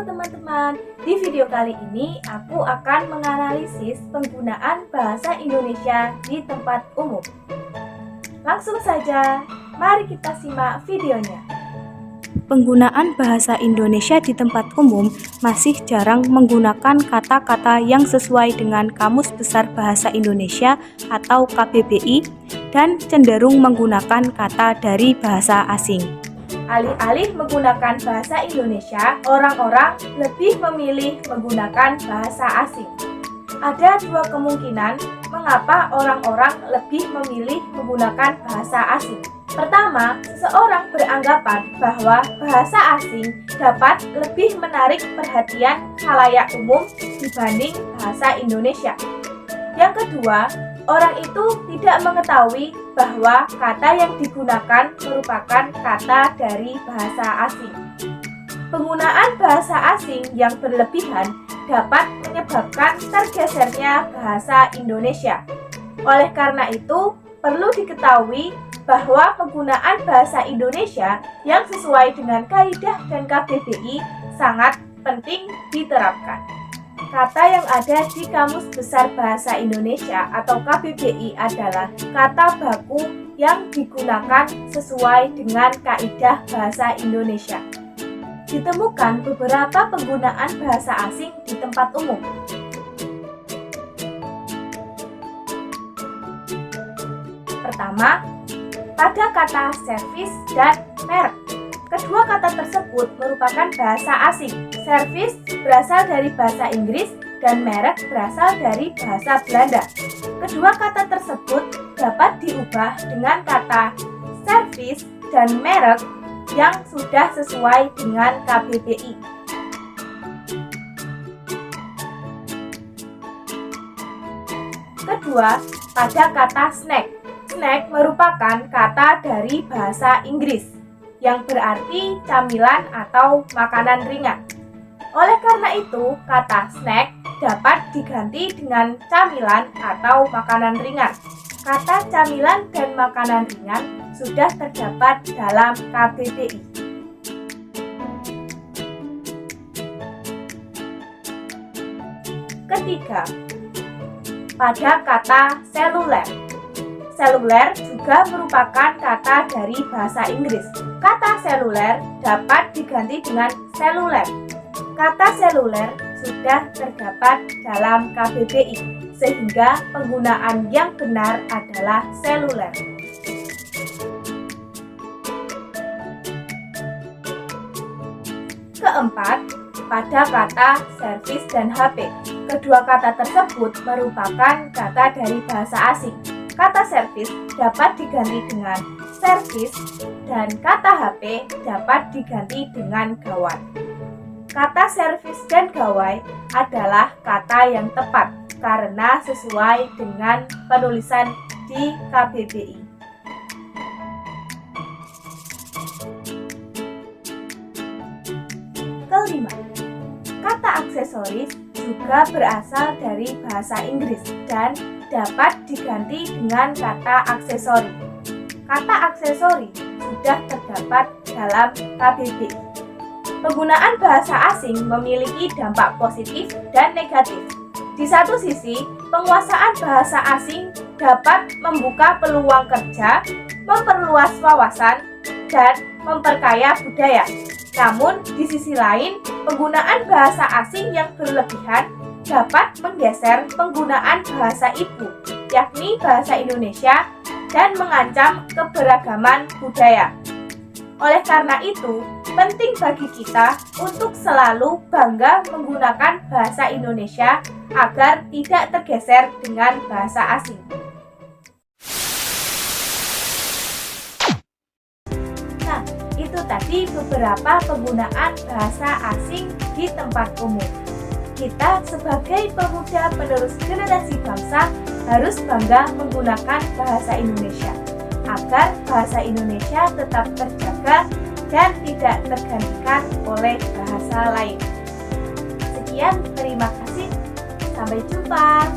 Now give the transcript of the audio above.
Halo teman-teman, di video kali ini aku akan menganalisis penggunaan bahasa Indonesia di tempat umum. Langsung saja, mari kita simak videonya. Penggunaan bahasa Indonesia di tempat umum masih jarang menggunakan kata-kata yang sesuai dengan Kamus Besar Bahasa Indonesia atau KBBI dan cenderung menggunakan kata dari bahasa asing. Alih-alih menggunakan bahasa Indonesia, orang-orang lebih memilih menggunakan bahasa asing. Ada dua kemungkinan mengapa orang-orang lebih memilih menggunakan bahasa asing. Pertama, seseorang beranggapan bahwa bahasa asing dapat lebih menarik perhatian khalayak umum dibanding bahasa Indonesia. Yang kedua, orang itu tidak mengetahui bahwa kata yang digunakan merupakan kata dari bahasa asing. Penggunaan bahasa asing yang berlebihan dapat menyebabkan tergesernya bahasa Indonesia. Oleh karena itu, perlu diketahui bahwa penggunaan bahasa Indonesia yang sesuai dengan kaidah dan KBBI sangat penting diterapkan. Kata yang ada di Kamus Besar Bahasa Indonesia atau KBBI adalah kata baku yang digunakan sesuai dengan kaidah bahasa Indonesia. Ditemukan beberapa penggunaan bahasa asing di tempat umum. Pertama, pada kata servis dan merek. Kedua kata tersebut merupakan bahasa asing. Servis berasal dari bahasa Inggris dan merek berasal dari bahasa Belanda. Kedua kata tersebut dapat diubah dengan kata servis dan merek yang sudah sesuai dengan KBBI. Kedua, pada kata snack. Snack merupakan kata dari bahasa Inggris yang berarti camilan atau makanan ringan. Oleh karena itu, kata snack dapat diganti dengan camilan atau makanan ringan. Kata camilan dan makanan ringan sudah terdapat dalam KBBI. Ketiga, pada kata seluler. Seluler juga merupakan kata dari bahasa Inggris. Kata seluler dapat diganti dengan seluler. Kata seluler sudah terdapat dalam KBBI, sehingga penggunaan yang benar adalah seluler. Keempat, pada kata servis dan HP. Kedua kata tersebut merupakan kata dari bahasa asing. Kata servis dapat diganti dengan servis dan kata HP dapat diganti dengan gawai. Kata servis dan gawai adalah kata yang tepat karena sesuai dengan penulisan di KBBI. Kelima, kata aksesoris juga berasal dari bahasa Inggris dan dapat diganti dengan kata aksesori. Kata aksesori sudah terdapat dalam KBBI. Penggunaan bahasa asing memiliki dampak positif dan negatif. Di satu sisi, penguasaan bahasa asing dapat membuka peluang kerja, memperluas wawasan, dan memperkaya budaya. Namun, di sisi lain, penggunaan bahasa asing yang berlebihan dapat menggeser penggunaan bahasa ibu, yakni bahasa Indonesia, dan mengancam keberagaman budaya. Oleh karena itu, penting bagi kita untuk selalu bangga menggunakan bahasa Indonesia agar tidak tergeser dengan bahasa asing. Nah, itu tadi beberapa penggunaan bahasa asing di tempat umum. Kita sebagai pemuda penerus generasi bangsa harus bangga menggunakan bahasa Indonesia agar bahasa Indonesia tetap terjaga dan tidak tergantikan oleh bahasa lain. Sekian, terima kasih. Sampai jumpa.